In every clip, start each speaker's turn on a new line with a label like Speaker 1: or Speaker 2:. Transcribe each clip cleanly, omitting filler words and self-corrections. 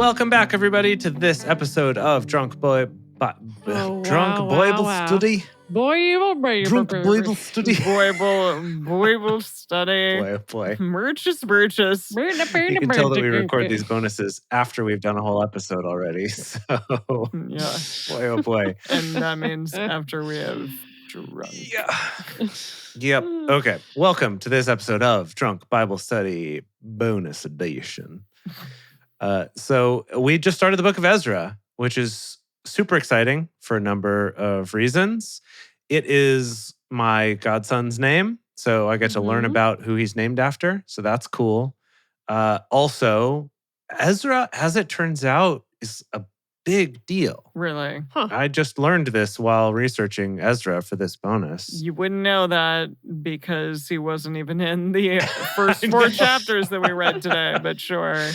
Speaker 1: Welcome back, everybody, to this episode of Drunk Bible Study. Drunk Bible Study.
Speaker 2: Bible study.
Speaker 1: Boy, oh boy.
Speaker 2: Merches.
Speaker 1: You can tell that we record these bonuses after we've done a whole episode already. So,
Speaker 2: Yeah.
Speaker 1: boy, oh boy.
Speaker 2: And that means after we have drunk.
Speaker 1: Yeah. Yep. Okay. Welcome to this episode of Drunk Bible Study Bonus Edition. So we just started the book of Ezra, which is super exciting for a number of reasons. It is my godson's name, so I get to learn about who he's named after. So that's cool. Also, Ezra, as it turns out, is a big deal.
Speaker 2: Really?
Speaker 1: I just learned this while researching Ezra for this bonus.
Speaker 2: You wouldn't know that because he wasn't even in the first four chapters that we read today, but sure.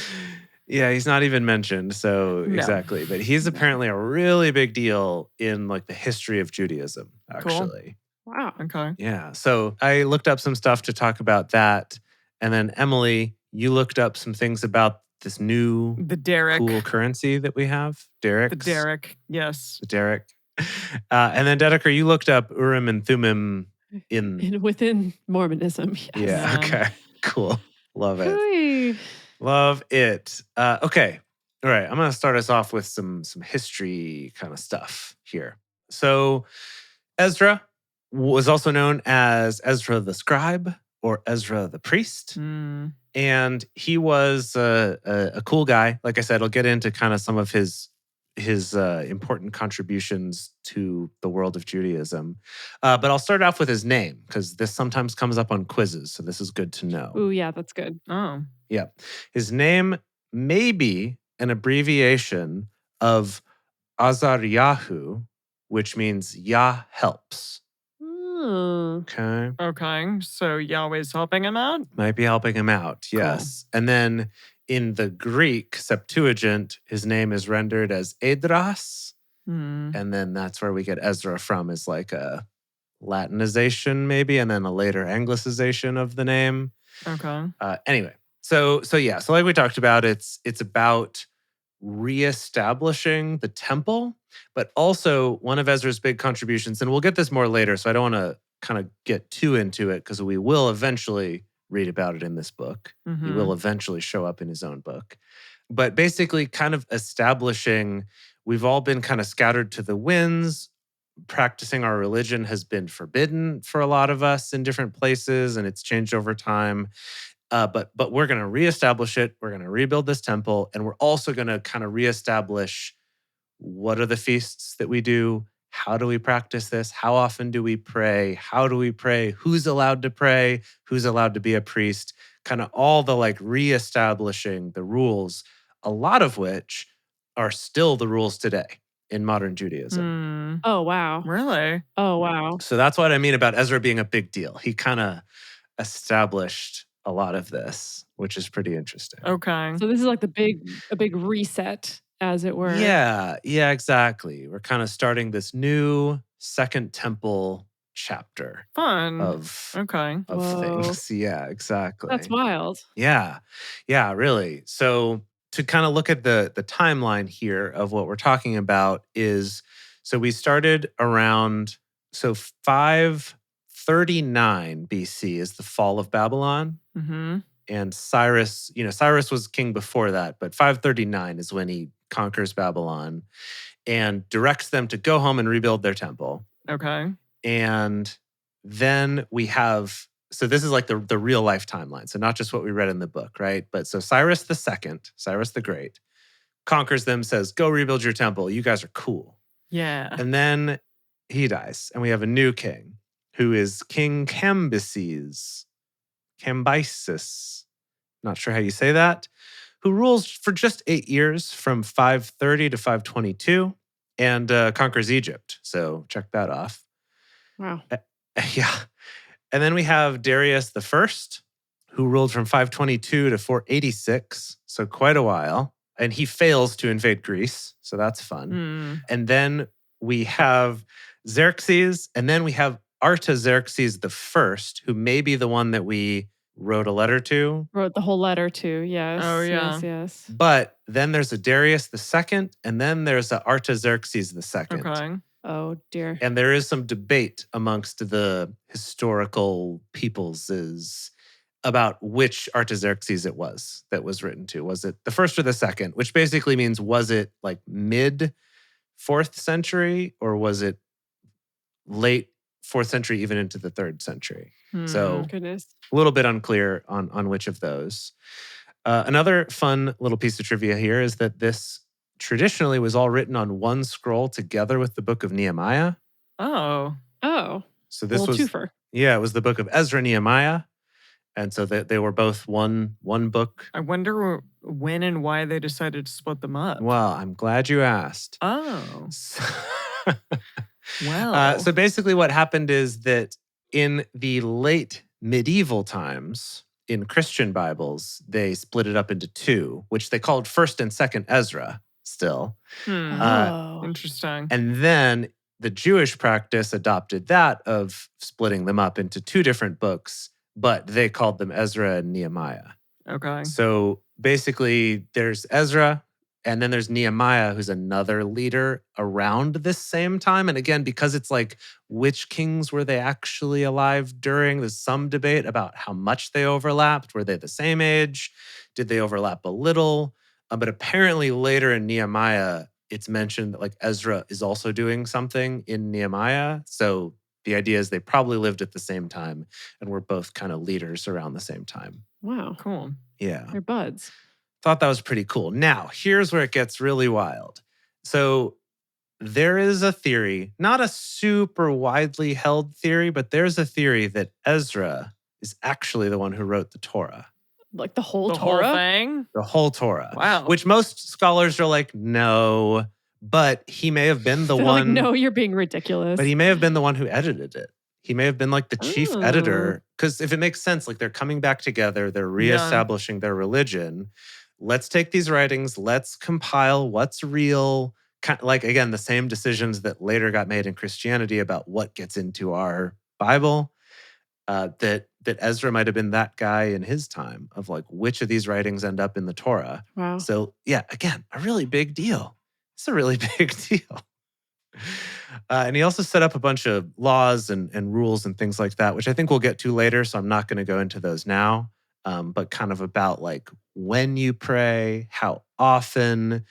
Speaker 1: Yeah, he's not even mentioned, so
Speaker 2: No.
Speaker 1: exactly. But he's apparently a really big deal in like the history of Judaism, actually.
Speaker 2: Cool. Wow. Okay.
Speaker 1: Yeah, so I looked up some stuff to talk about that. And then Emily, you looked up some things about this new
Speaker 2: The Derek.
Speaker 1: cool currency that we have. Derek.
Speaker 2: The Derek, yes.
Speaker 1: The Derek. And then Dedeker, you looked up Urim and Thummim
Speaker 3: within Mormonism. Yes.
Speaker 1: Yeah, okay. Cool. Love it.
Speaker 3: Ooh.
Speaker 1: Love it. Okay. All right. I'm going to start us off with some history kind of stuff here. So Ezra was also known as Ezra the scribe or Ezra the priest. And he was a cool guy. Like I said, I'll get into kind of some of his important contributions to the world of Judaism. But I'll start off with his name because this sometimes comes up on quizzes. So this is good to know.
Speaker 3: Ooh, yeah, that's good.
Speaker 2: Oh.
Speaker 1: Yeah. His name may be an abbreviation of Azaryahu, which means Yah helps. Okay.
Speaker 2: Okay. So Yahweh's helping him out?
Speaker 1: Might be helping him out, yes. Cool. And then in the Greek Septuagint, his name is rendered as Esdras. And then that's where we get Ezra from, is like a Latinization maybe, and then a later Anglicization of the name.
Speaker 2: Okay.
Speaker 1: Anyway. So like we talked about, it's about reestablishing the temple, but also one of Ezra's big contributions, and we'll get this more later, so I don't want to kind of get too into it because we will eventually read about it in this book. He will eventually show up in his own book. But basically kind of establishing, we've all been kind of scattered to the winds. Practicing our religion has been forbidden for a lot of us in different places, and it's changed over time. But we're going to reestablish it. We're going to rebuild this temple. And we're also going to kind of reestablish what are the feasts that we do? How do we practice this? How often do we pray? How do we pray? Who's allowed to pray? Who's allowed to be a priest? Kind of all the like reestablishing the rules, a lot of which are still the rules today in modern Judaism.
Speaker 3: Oh, wow.
Speaker 2: Really?
Speaker 3: Oh, wow.
Speaker 1: So that's what I mean about Ezra being a big deal. He kind of established a lot of this, which is pretty interesting.
Speaker 2: Okay.
Speaker 3: So this is like a big reset, as it were.
Speaker 1: Yeah, exactly. We're kind of starting this new Second Temple chapter.
Speaker 2: Fun.
Speaker 1: Of things. Yeah, exactly.
Speaker 3: That's wild.
Speaker 1: Yeah, really. So to kind of look at the timeline here of what we're talking about is, so we started around, 539 BC is the fall of Babylon. And Cyrus was king before that, but 539 is when he conquers Babylon and directs them to go home and rebuild their temple.
Speaker 2: Okay.
Speaker 1: And then we have, so this is like the real life timeline. So not just what we read in the book, right? But so Cyrus the Great, conquers them, says, go rebuild your temple. You guys are cool.
Speaker 2: Yeah.
Speaker 1: And then he dies. And we have a new king who is King Cambyses, not sure how you say that, who rules for just 8 years from 530 to 522 and conquers Egypt. So check that off.
Speaker 3: Wow.
Speaker 1: Yeah. And then we have Darius the First, who ruled from 522 to 486. So quite a while. And he fails to invade Greece. So that's fun. And then we have Xerxes, and then we have Artaxerxes the First, who may be the one that we wrote a letter to.
Speaker 3: Wrote the whole letter to. Yes.
Speaker 2: Oh, yeah.
Speaker 3: Yes.
Speaker 1: But then there's a Darius II, and then there's a Artaxerxes II.
Speaker 2: Okay.
Speaker 3: Oh, dear.
Speaker 1: And there is some debate amongst the historical peoples about which Artaxerxes it was that was written to. Was it the first or the second? Which basically means, was it like mid 4th century, or was it late 4th century, even into the 3rd century? So
Speaker 3: Goodness.
Speaker 1: a little bit unclear on which of those. Another fun little piece of trivia here is that this traditionally was all written on one scroll together with the book of Nehemiah.
Speaker 2: Oh.
Speaker 1: So this was
Speaker 3: twofer.
Speaker 1: Yeah, it was the book of Ezra, Nehemiah. And so they were both one book.
Speaker 2: I wonder when and why they decided to split them up.
Speaker 1: Well, I'm glad you asked.
Speaker 2: Oh.
Speaker 1: So basically what happened is that in the late medieval times, in Christian Bibles, they split it up into 2, which they called 1st and 2nd Ezra still.
Speaker 2: Interesting.
Speaker 1: And then the Jewish practice adopted that of splitting them up into 2 different books, but they called them Ezra and Nehemiah.
Speaker 2: Okay.
Speaker 1: So basically, there's Ezra, and then there's Nehemiah, who's another leader around this same time. And again, because it's like, which kings were they actually alive during? There's some debate about how much they overlapped. Were they the same age? Did they overlap a little? But apparently later in Nehemiah, it's mentioned that like Ezra is also doing something in Nehemiah. So the idea is they probably lived at the same time and were both kind of leaders around the same time.
Speaker 3: Wow.
Speaker 2: Cool.
Speaker 1: Yeah.
Speaker 3: They're buds.
Speaker 1: Thought that was pretty cool. Now, here's where it gets really wild. So there is a theory, not a super widely held theory, but there's a theory that Ezra is actually the one who wrote the Torah.
Speaker 3: Like the whole
Speaker 2: The
Speaker 3: Torah?
Speaker 2: whole thing?
Speaker 1: The whole Torah.
Speaker 2: Wow.
Speaker 1: Which most scholars are like, no, but he may have been the
Speaker 3: They're
Speaker 1: one.
Speaker 3: like, no, you're being ridiculous.
Speaker 1: But he may have been the one who edited it. He may have been like the chief editor. Because if it makes sense, like they're coming back together, they're reestablishing their religion. Let's take these writings, let's compile what's real. Like, again, the same decisions that later got made in Christianity about what gets into our Bible. That Ezra might have been that guy in his time of like, which of these writings end up in the Torah.
Speaker 3: Wow.
Speaker 1: So yeah, again, a really big deal. It's a really big deal. And he also set up a bunch of laws and rules and things like that, which I think we'll get to later. So I'm not going to go into those now. But kind of about like when you pray, how often,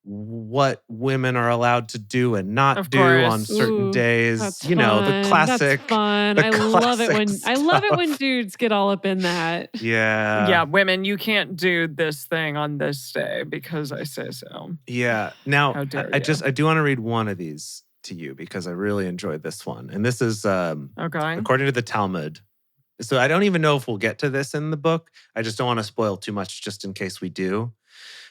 Speaker 1: what women are allowed to do and not do on certain days.
Speaker 3: That's
Speaker 1: You know,
Speaker 3: fun.
Speaker 1: the classic.
Speaker 3: That's fun.
Speaker 1: the
Speaker 3: I love it when
Speaker 1: classic
Speaker 3: dudes get all up in that.
Speaker 1: Yeah.
Speaker 2: Yeah, women, you can't do this thing on this day because I say so.
Speaker 1: Yeah. Now,
Speaker 2: How dare
Speaker 1: I
Speaker 2: you.
Speaker 1: do want to read one of these to you because I really enjoyed this one. And this is
Speaker 2: Okay.
Speaker 1: according to the Talmud. So I don't even know if we'll get to this in the book. I just don't want to spoil too much just in case we do.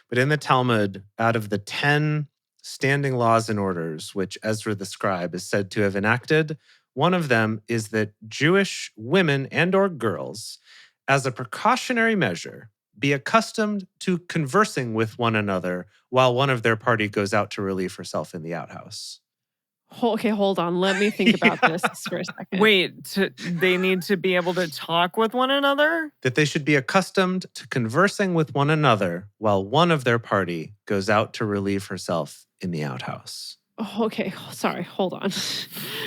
Speaker 1: But in the Talmud, out of the 10 standing laws and orders which Ezra the scribe is said to have enacted, one of them is that Jewish women and or girls, as a precautionary measure, be accustomed to conversing with one another while one of their party goes out to relieve herself in the outhouse.
Speaker 3: Okay, hold on. Let me think about this for a second.
Speaker 2: Wait, they need to be able to talk with one another?
Speaker 1: That they should be accustomed to conversing with one another while one of their party goes out to relieve herself in the outhouse.
Speaker 3: Oh, okay, sorry. Hold on.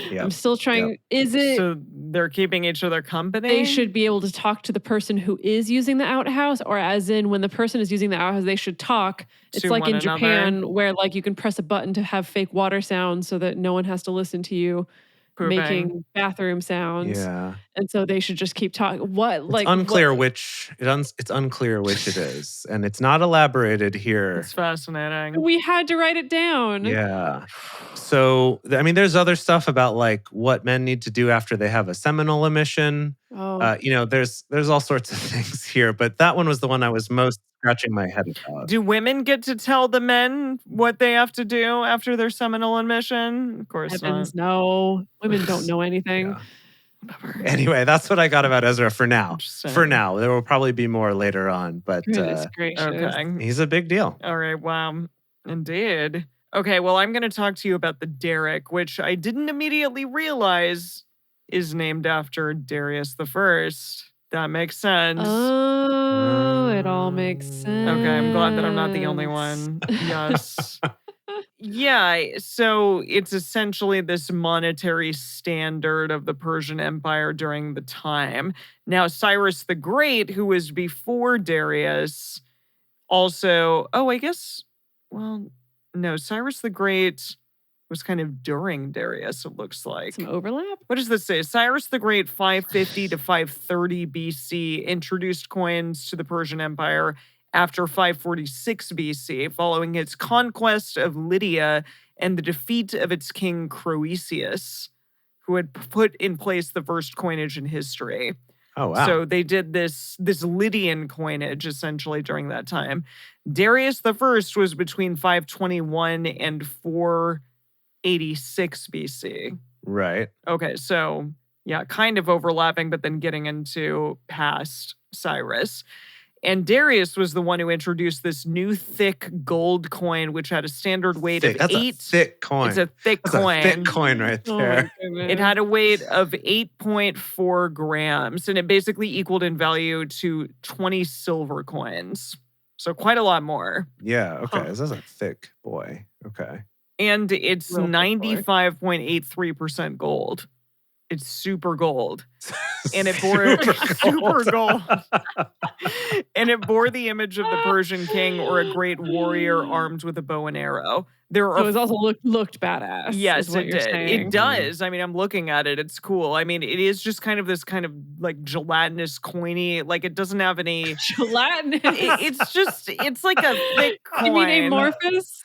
Speaker 1: Yep.
Speaker 3: I'm still trying.
Speaker 1: Yep.
Speaker 3: Is it
Speaker 2: So they're keeping each other company?
Speaker 3: they should be able to talk to the person who is using the outhouse, or as in when the person is using the outhouse, they should talk? It's
Speaker 2: To
Speaker 3: like
Speaker 2: one
Speaker 3: in
Speaker 2: another?
Speaker 3: Japan where like you can press a button to have fake water sounds so that no one has to listen to you
Speaker 2: Pooping.
Speaker 3: making bathroom sounds.
Speaker 1: Yeah.
Speaker 3: And so they should just keep talking. What like
Speaker 1: It's unclear
Speaker 3: what,
Speaker 1: which it's unclear which it is, and it's not elaborated here.
Speaker 2: It's fascinating.
Speaker 3: we had to write it down.
Speaker 1: Yeah. So I mean, there's other stuff about like what men need to do after they have a seminal emission.
Speaker 3: Oh.
Speaker 1: You know, there's all sorts of things here, but that one was the one I was most scratching my head about.
Speaker 2: Do women get to tell the men what they have to do after their seminal emission? Of course
Speaker 3: Heavens,
Speaker 2: not.
Speaker 3: no. Women don't know anything.
Speaker 1: Yeah.
Speaker 2: Whatever.
Speaker 1: Anyway, that's what I got about Ezra for now.
Speaker 2: Interesting.
Speaker 1: For now, there will probably be more later on, but
Speaker 3: Goodness gracious.
Speaker 2: Okay.
Speaker 1: he's a big deal.
Speaker 2: All right. Wow. Indeed. Okay. Well, I'm going to talk to you about the Derrick, which I didn't immediately realize is named after Darius the First. That makes sense.
Speaker 3: Oh, it all makes sense.
Speaker 2: Okay, I'm glad that I'm not the only one. Yes. Yeah, so it's essentially this monetary standard of the Persian Empire during the time. Now, Cyrus the Great, who was before Darius, also, well, no, Cyrus the Great was kind of during Darius, it looks like.
Speaker 3: Some overlap?
Speaker 2: What does this say? Cyrus the Great, 550 to 530 BC, introduced coins to the Persian Empire after 546 BC, following its conquest of Lydia and the defeat of its king Croesus, who had put in place the first coinage in history.
Speaker 1: Oh, wow.
Speaker 2: So they did this Lydian coinage essentially during that time. Darius I was between 521 and 486 BC.
Speaker 1: Right.
Speaker 2: Okay, so yeah, kind of overlapping, but then getting into past Cyrus. And Darius was the one who introduced this new thick gold coin, which had a standard weight of
Speaker 1: That's
Speaker 2: 8.
Speaker 1: a thick coin.
Speaker 2: It's a thick
Speaker 1: That's
Speaker 2: coin.
Speaker 1: a thick coin right
Speaker 3: Oh,
Speaker 1: there.
Speaker 3: my goodness.
Speaker 2: It had a weight of 8.4 grams, and it basically equaled in value to 20 silver coins. So quite a lot more.
Speaker 1: Yeah, okay.
Speaker 3: Huh.
Speaker 1: This is a thick boy. Okay.
Speaker 2: And it's
Speaker 3: Real thick boy.
Speaker 2: 95.83% gold. It's super gold. And it bore super gold. And it bore the image of the Persian king or a great warrior armed with a bow and arrow. There
Speaker 3: So
Speaker 2: are
Speaker 3: it was also looked badass.
Speaker 2: Yes,
Speaker 3: is what
Speaker 2: it
Speaker 3: you're
Speaker 2: did.
Speaker 3: saying.
Speaker 2: It does. I mean, I'm looking at it. It's cool. I mean, it is just kind of this kind of like gelatinous, coiny. Like it doesn't have any.
Speaker 3: Gelatinous.
Speaker 2: It's like a thick coin.
Speaker 3: You mean amorphous?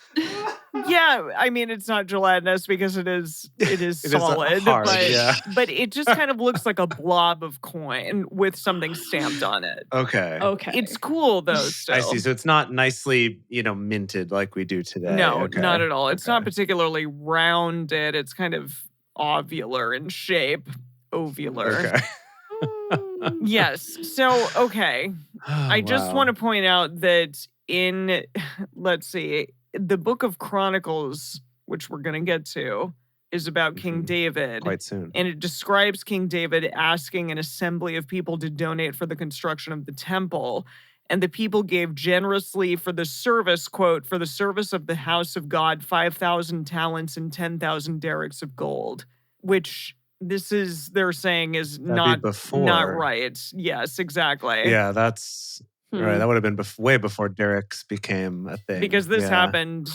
Speaker 2: Yeah, I mean it's not gelatinous because it is
Speaker 1: It is
Speaker 2: solid,
Speaker 1: hard,
Speaker 2: but
Speaker 1: yeah.
Speaker 2: but it just kind of looks like a blob of coin with something stamped on it.
Speaker 1: Okay.
Speaker 3: Okay.
Speaker 2: It's cool though. Still.
Speaker 1: I see. So it's not nicely, minted like we do today.
Speaker 2: No,
Speaker 1: Okay.
Speaker 2: not at all. It's not
Speaker 1: Okay.
Speaker 2: particularly rounded. It's kind of ovular in shape. Ovular.
Speaker 1: Okay.
Speaker 2: Yes. So, okay. I just want to point out that let's see, the book of Chronicles, which we're going to get to, is about King David.
Speaker 1: Quite soon.
Speaker 2: And it describes King David asking an assembly of people to donate for the construction of the temple. And the people gave generously for the service, quote, for the service of the house of God, 5,000 talents and 10,000 derricks of gold, which they're saying is not right. Yes, exactly.
Speaker 1: Yeah, that's right. That would have been way before Derek's became a thing.
Speaker 2: Because this happened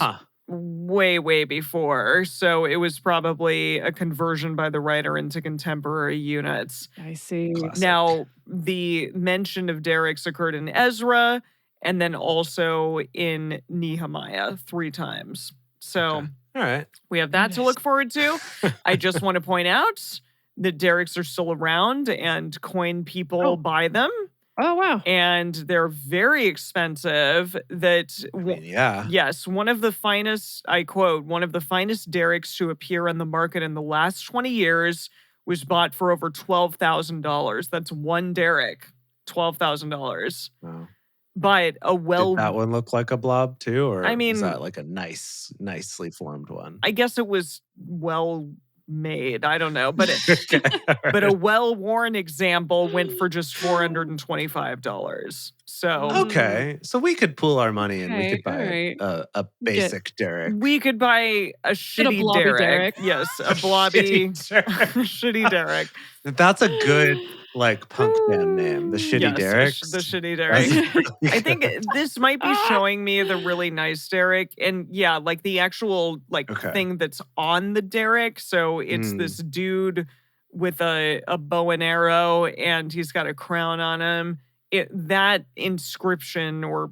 Speaker 2: way, way before. So it was probably a conversion by the writer into contemporary units.
Speaker 3: I see.
Speaker 1: Classic.
Speaker 2: Now, the mention of derricks occurred in Ezra and then also in Nehemiah 3 times. So
Speaker 1: all right,
Speaker 2: we have that to look forward to. I just want to point out that derricks are still around and coin people buy them.
Speaker 3: Oh, wow.
Speaker 2: And they're very expensive. Yes, one of the finest, I quote, one of the finest derricks to appear on the market in the last 20 years was bought for over $12,000. That's one derrick, $12,000.
Speaker 1: Wow.
Speaker 2: But
Speaker 1: did that one look like a blob too? Or
Speaker 2: I mean,
Speaker 1: is that like a nicely formed one?
Speaker 2: I guess it was well made. I don't know. But
Speaker 1: Okay,
Speaker 2: but a well-worn example went for just $425. So
Speaker 1: okay, so we could pool our money and we could buy a basic derrick.
Speaker 2: We could buy a shitty
Speaker 3: blobby
Speaker 2: derrick. Yes, a blobby shitty derrick.
Speaker 1: That's a good like punk band name. The Shitty Derricks.
Speaker 2: The Shitty Derrick. I think this might be showing me the really nice derrick. And yeah, like the actual thing that's on the derrick. So it's this dude with a bow and arrow and he's got a crown on him. That inscription or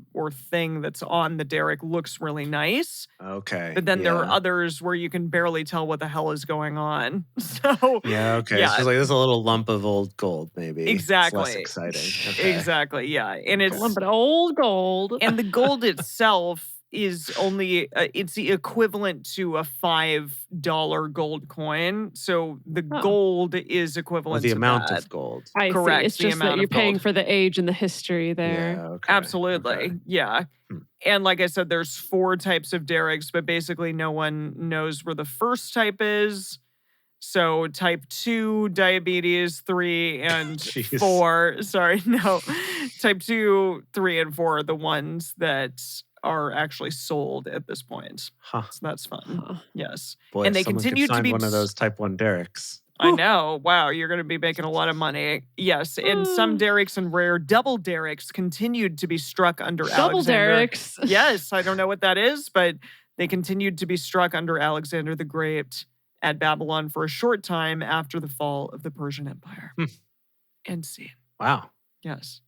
Speaker 2: thing that's on the derrick looks really nice.
Speaker 1: Okay.
Speaker 2: But then there are others where you can barely tell what the hell is going on. So
Speaker 1: yeah, okay. Yeah. So it's like there's a little lump of old gold, maybe.
Speaker 2: Exactly.
Speaker 1: It's less exciting. Okay.
Speaker 2: Exactly. Yeah. And it's
Speaker 3: a lump of old gold.
Speaker 2: And the gold itself is only it's the equivalent to a $5 gold coin. So the gold is equivalent
Speaker 1: the
Speaker 2: to
Speaker 1: amount
Speaker 2: that.
Speaker 1: of gold.
Speaker 3: I
Speaker 2: Correct.
Speaker 3: see. It's just that you're paying for the age and the history there.
Speaker 1: Yeah, okay.
Speaker 2: Absolutely.
Speaker 1: Okay.
Speaker 2: Yeah. And like I said, there's 4 types of derricks, but basically no one knows where the first type is. So type 2 diabetes, 3 and
Speaker 1: Jeez.
Speaker 2: 4. Sorry, no. Type 2, 3, and 4 are the ones that are actually sold at this point.
Speaker 1: Huh.
Speaker 2: So that's fun.
Speaker 3: Huh.
Speaker 2: Yes.
Speaker 1: Boy,
Speaker 2: and they
Speaker 1: if someone could
Speaker 2: continue to
Speaker 1: find
Speaker 2: be
Speaker 1: one of those type 1 derricks.
Speaker 2: I know. Wow, you're going to be making a lot of money. Yes, and some derricks and rare double derricks continued to be struck under
Speaker 3: Double
Speaker 2: Alexander.
Speaker 3: derricks.
Speaker 2: Yes, I don't know what that is, but they continued to be struck under Alexander the Great at Babylon for a short time after the fall of the Persian Empire. End scene.
Speaker 1: Wow.
Speaker 2: Yes.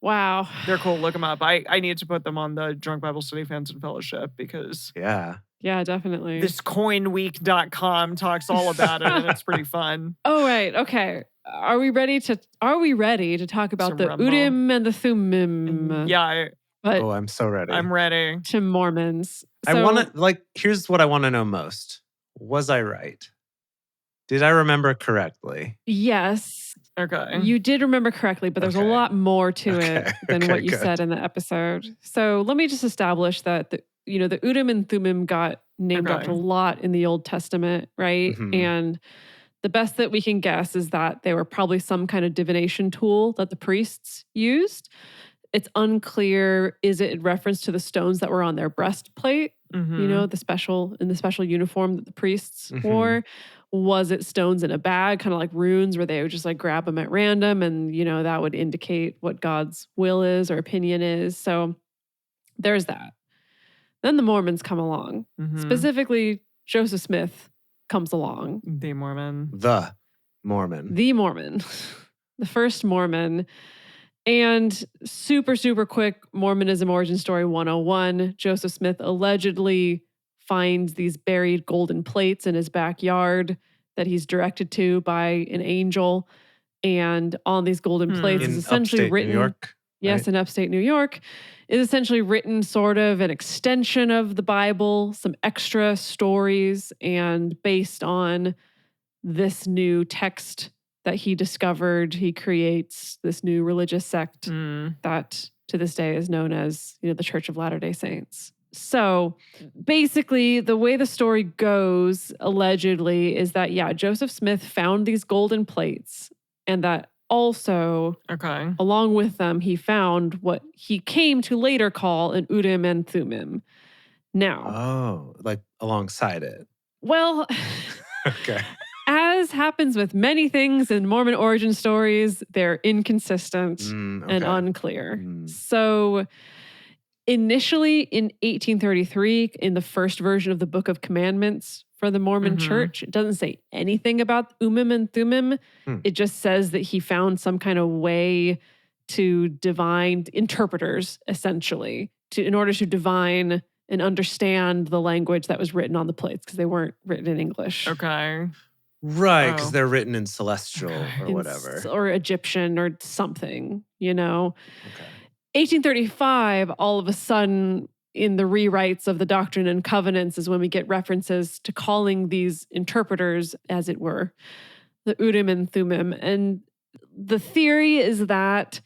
Speaker 3: Wow.
Speaker 2: They're cool. Look them up. I need to put them on the Drunk Bible Study Fans and Fellowship because
Speaker 3: Yeah, definitely.
Speaker 2: this coinweek.com talks all about it and it's pretty fun.
Speaker 3: Oh, right. Okay. Are we ready to talk about the
Speaker 2: Rumble.
Speaker 3: Urim and the Thummim?
Speaker 2: Yeah,
Speaker 3: But
Speaker 1: Oh, I'm so ready.
Speaker 2: I'm ready.
Speaker 3: to Mormons.
Speaker 1: I want to, here's what I want to know most. Was I right? Did I remember correctly?
Speaker 3: Yes.
Speaker 2: Okay.
Speaker 3: You did remember correctly, but there's a lot more to it than what you
Speaker 1: good.
Speaker 3: said in the episode. So let me just establish that the Urim and Thummim got name dropped a lot in the Old Testament, right?
Speaker 1: Mhm.
Speaker 3: And the best that we can guess is that they were probably some kind of divination tool that the priests used. It's unclear, is it in reference to the stones that were on their breastplate?
Speaker 2: Mhm.
Speaker 3: You know, the special uniform that the priests
Speaker 1: Mhm.
Speaker 3: wore? Was it stones in a bag, kind of like runes where they would just like grab them at random and, that would indicate what God's will is or opinion is. So there's that. Then the Mormons come along.
Speaker 2: Mhm.
Speaker 3: Specifically, Joseph Smith comes along.
Speaker 2: The Mormon.
Speaker 1: The Mormon.
Speaker 3: The Mormon. The first Mormon. And super, super quick Mormonism origin story 101. Joseph Smith allegedly finds these buried golden plates in his backyard that he's directed to by an angel. And on these golden plates
Speaker 1: in
Speaker 3: is essentially
Speaker 1: upstate
Speaker 3: written.
Speaker 1: New York?
Speaker 3: Yes,
Speaker 1: right?
Speaker 3: in upstate New York, is essentially written sort of an extension of the Bible, some extra stories, and based on this new text that he discovered, he creates this new religious sect that to this day is known as, the Church of Latter-day Saints. So basically, the way the story goes, allegedly, is that, Joseph Smith found these golden plates and that also, along with them, he found what he came to later call an Urim and Thummim. Now.
Speaker 1: Oh, like alongside it.
Speaker 3: Well,
Speaker 1: Okay.
Speaker 3: as happens with many things in Mormon origin stories, they're inconsistent and unclear. So initially in 1833, in the first version of the Book of Commandments for the Mormon Church, it doesn't say anything about Urim and Thummim. It just says that he found some kind of way to divine interpreters, essentially, in order to divine and understand the language that was written on the plates, because they weren't written in English.
Speaker 2: Okay.
Speaker 1: Right, because they're written in Celestial or whatever.
Speaker 3: Or Egyptian or something,
Speaker 1: Okay.
Speaker 3: 1835, all of a sudden, in the rewrites of the Doctrine and Covenants is when we get references to calling these interpreters, as it were, the Urim and Thummim. And the theory is that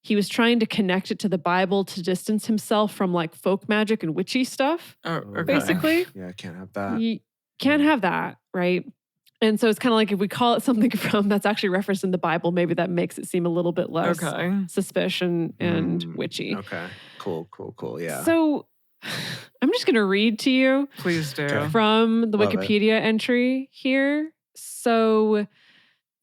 Speaker 3: he was trying to connect it to the Bible to distance himself from like folk magic and witchy stuff, basically.
Speaker 1: Yeah, I can't have that.
Speaker 3: You can't have that, right? And so it's kind of like if we call it something from that's actually referenced in the Bible, maybe that makes it seem a little bit less suspicion and witchy.
Speaker 1: Okay. Cool. Yeah.
Speaker 3: So I'm just going to read to you.
Speaker 2: Please do.
Speaker 3: From the
Speaker 1: Love
Speaker 3: Wikipedia entry here. So,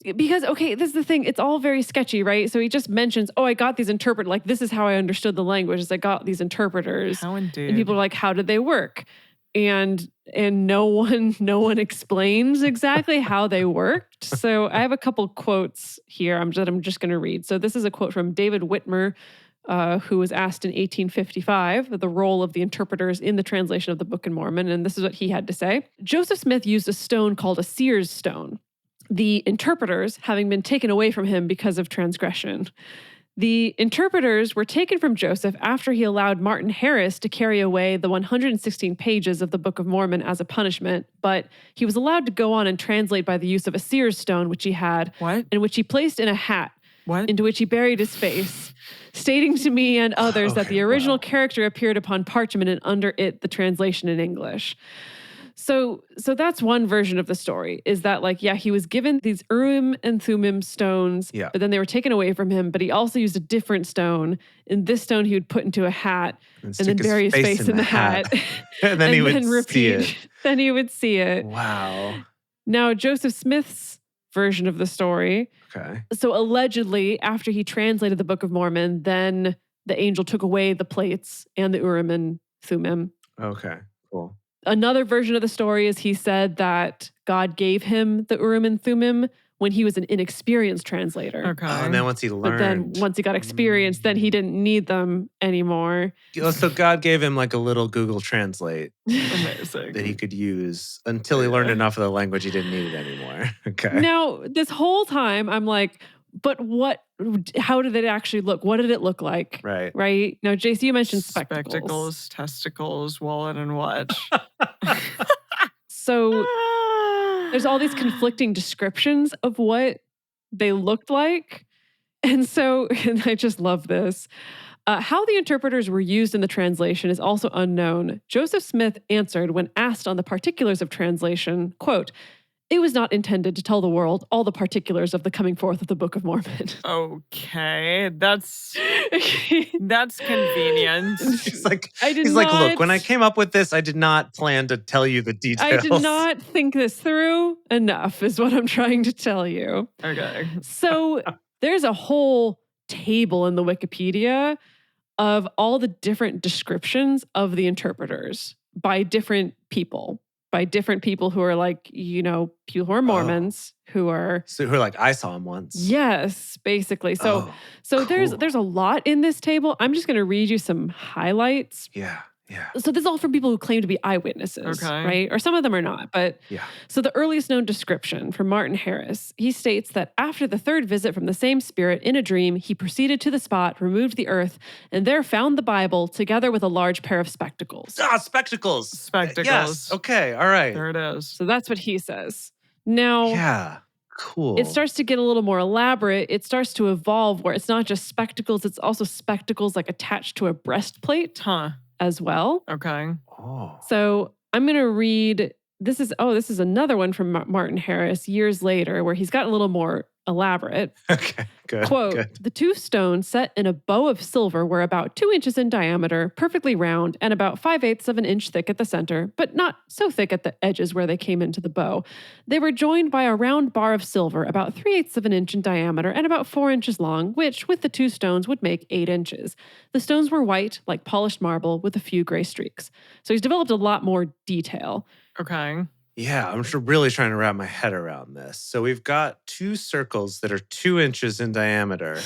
Speaker 3: because, this is the thing. It's all very sketchy, right? So he just mentions, I got these interpreters. Like, this is how I understood the language is I got these interpreters.
Speaker 2: How indeed.
Speaker 3: And people are like, how did they work? And no one explains exactly how they worked. So I have a couple quotes here I'm just going to read. So this is a quote from David Whitmer, who was asked in 1855 the role of the interpreters in the translation of the Book of Mormon. And this is what he had to say. Joseph Smith used a stone called a seer's stone, the interpreters having been taken away from him because of transgression. The interpreters were taken from Joseph after he allowed Martin Harris to carry away the 116 pages of the Book of Mormon as a punishment, but he was allowed to go on and translate by the use of a seer's stone, which he had, and which he placed in a hat, into which he buried his face, stating to me and others that the original character appeared upon parchment and under it the translation in English. So that's one version of the story, is that like, yeah, he was given these Urim and Thummim stones,
Speaker 1: Yeah.
Speaker 3: but then they were taken away from him, but he also used a different stone. And this stone he would put into a hat and then bury his face in the hat.
Speaker 1: And then he would see it.
Speaker 3: Then he would see it.
Speaker 1: Wow.
Speaker 3: Now, Joseph Smith's version of the story.
Speaker 1: Okay.
Speaker 3: So allegedly, after he translated the Book of Mormon, then the angel took away the plates and the Urim and Thummim.
Speaker 1: Okay, cool.
Speaker 3: Another version of the story is he said that God gave him the Urim and Thummim when he was an inexperienced translator.
Speaker 2: Okay.
Speaker 1: And then once he learned.
Speaker 3: But then once he got experience, then he didn't need them anymore.
Speaker 1: So God gave him like a little Google Translate
Speaker 2: Amazing.
Speaker 1: that he could use until he learned enough of the language he didn't need it anymore. Okay.
Speaker 3: Now, this whole time, I'm like, but how did it actually look? What did it look like?
Speaker 1: Right.
Speaker 3: Right? Now, JC, you mentioned spectacles.
Speaker 2: Spectacles, testicles, wallet, and watch.
Speaker 3: So there's all these conflicting descriptions of what they looked like. And so, and I just love this. How the interpreters were used in the translation is also unknown. Joseph Smith answered when asked on the particulars of translation, quote, "It was not intended to tell the world all the particulars of the coming forth of the Book of Mormon."
Speaker 2: Okay, that's convenient.
Speaker 1: He's like,
Speaker 3: like,
Speaker 1: look, when I came up with this, I did not plan to tell you the details.
Speaker 3: I did not think this through enough, is what I'm trying to tell you.
Speaker 2: Okay.
Speaker 3: So there's a whole table in the Wikipedia of all the different descriptions of the interpreters by different people. Who are like, people who are Mormons, who are...
Speaker 1: So who are like, I saw him once.
Speaker 3: Yes, basically. So
Speaker 1: cool.
Speaker 3: there's a lot in this table. I'm just going to read you some highlights.
Speaker 1: Yeah.
Speaker 3: So this is all from people who claim to be eyewitnesses,
Speaker 2: okay.
Speaker 3: right? Or some of them are not, but...
Speaker 1: Yeah.
Speaker 3: So the earliest known description from Martin Harris, he states that after the third visit from the same spirit in a dream, he proceeded to the spot, removed the earth, and there found the Bible together with a large pair of spectacles.
Speaker 1: Spectacles.
Speaker 2: Spectacles.
Speaker 1: Yes. Okay. All right.
Speaker 2: There it is.
Speaker 3: So that's what he says. Now...
Speaker 1: Yeah. Cool.
Speaker 3: It starts to get a little more elaborate. It starts to evolve where it's not just spectacles, it's also spectacles like attached to a breastplate as well.
Speaker 2: Okay.
Speaker 1: Oh.
Speaker 3: So I'm going to read, this is another one from Martin Harris years later where he's gotten a little more elaborate.
Speaker 1: Okay, good.
Speaker 3: Quote,
Speaker 1: good.
Speaker 3: "The two stones set in a bow of silver were about 2 inches in diameter, perfectly round, and about 5/8 of an inch thick at the center, but not so thick at the edges where they came into the bow. They were joined by a round bar of silver about 3/8 of an inch in diameter and about 4 inches long, which, with the two stones, would make 8 inches. The stones were white, like polished marble, with a few gray streaks." So he's developed a lot more detail.
Speaker 2: Okay.
Speaker 1: Yeah, I'm really trying to wrap my head around this. So we've got two circles that are 2 inches in diameter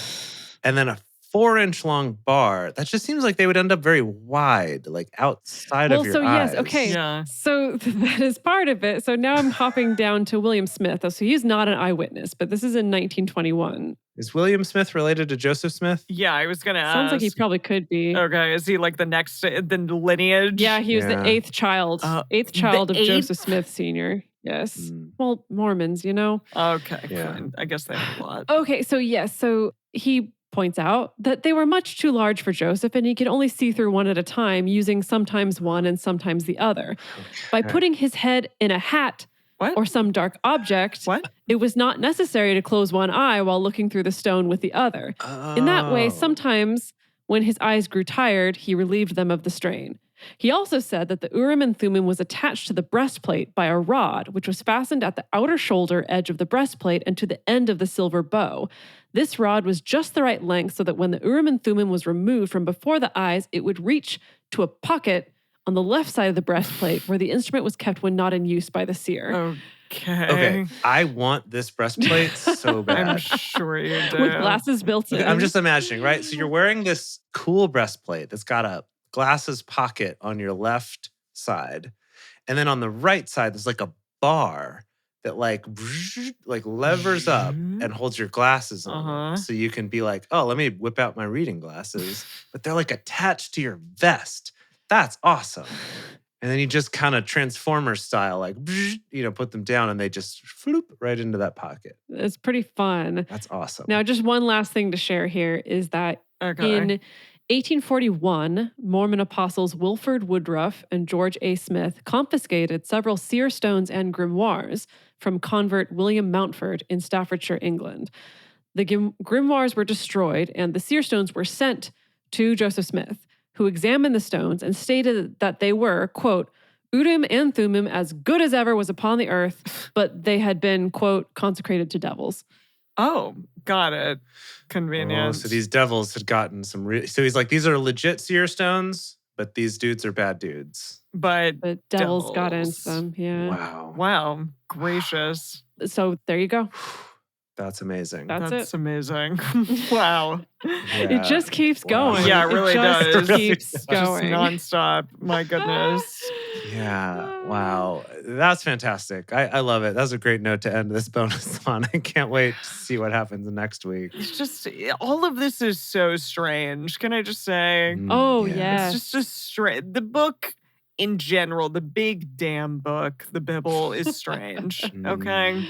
Speaker 1: and then a 4-inch long bar. That just seems like they would end up very wide, like outside of your eyes.
Speaker 3: Yes, okay.
Speaker 2: Yeah.
Speaker 3: So that is part of it. So now I'm hopping down to William Smith. So he's not an eyewitness, but this is in 1921.
Speaker 1: Is William Smith related to Joseph Smith?
Speaker 2: Yeah, I was going to ask.
Speaker 3: Sounds like he probably could be.
Speaker 2: Okay, is he like the lineage?
Speaker 3: Yeah, he was the eighth child. Eighth child of Joseph Smith Sr. Yes.
Speaker 1: Mm.
Speaker 3: Well, Mormons,
Speaker 2: Okay,
Speaker 1: Yeah.
Speaker 2: fine. I guess they have a lot.
Speaker 3: Okay, so yes. So he points out that they were much too large for Joseph and he could only see through one at a time using sometimes one and sometimes the other. By putting his head in a hat or some dark object, it was not necessary to close one eye while looking through the stone with the other. In that way, sometimes when his eyes grew tired, he relieved them of the strain. He also said that the Urim and Thummim was attached to the breastplate by a rod, which was fastened at the outer shoulder edge of the breastplate and to the end of the silver bow. This rod was just the right length so that when the Urim and Thummim was removed from before the eyes, it would reach to a pocket on the left side of the breastplate where the instrument was kept when not in use by the seer.
Speaker 2: Okay.
Speaker 1: I want this breastplate so bad.
Speaker 2: I'm sure you do.
Speaker 3: With glasses built in.
Speaker 1: I'm just imagining, right? So you're wearing this cool breastplate that's got a glasses pocket on your left side. And then on the right side, there's like a bar that like levers up and holds your glasses on. So you can be like, oh, let me whip out my reading glasses. But they're like attached to your vest. That's awesome. And then you just kind of Transformer style, like, put them down and they just floop right into that pocket.
Speaker 3: It's pretty fun.
Speaker 1: That's awesome.
Speaker 3: Now, just one last thing to share here is that in 1841, Mormon apostles Wilford Woodruff and George A. Smith confiscated several seer stones and grimoires from convert William Mountford in Staffordshire, England. The grimoires were destroyed and the seer stones were sent to Joseph Smith, who examined the stones and stated that they were, quote, Urim and Thummim as good as ever was upon the earth, but they had been, quote, consecrated to devils.
Speaker 2: Oh, got it. Convenient.
Speaker 1: Oh, so these devils had gotten some so he's like, these are legit seer stones, but these dudes are bad dudes.
Speaker 2: But
Speaker 3: devils got into them. Yeah.
Speaker 2: Wow. Gracious.
Speaker 3: So there you go.
Speaker 1: That's amazing.
Speaker 2: That's amazing. Wow.
Speaker 3: Yeah. It just keeps going.
Speaker 2: Yeah, it really does.
Speaker 3: It keeps going.
Speaker 2: Just nonstop. My goodness.
Speaker 1: Yeah. Wow. That's fantastic. I love it. That's a great note to end this bonus on. I can't wait to see what happens next week.
Speaker 2: It's just, all of this is so strange. Can I just say?
Speaker 3: Oh, yeah.
Speaker 2: It's just strange. The book in general, the big damn book, the Bible, is strange. Okay?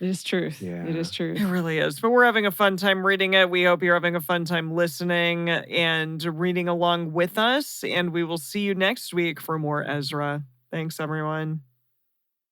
Speaker 3: It is truth.
Speaker 1: Yeah.
Speaker 3: It is truth.
Speaker 2: It really is. But we're having a fun time reading it. We hope you're having a fun time listening and reading along with us. And we will see you next week for more Ezra. Thanks, everyone.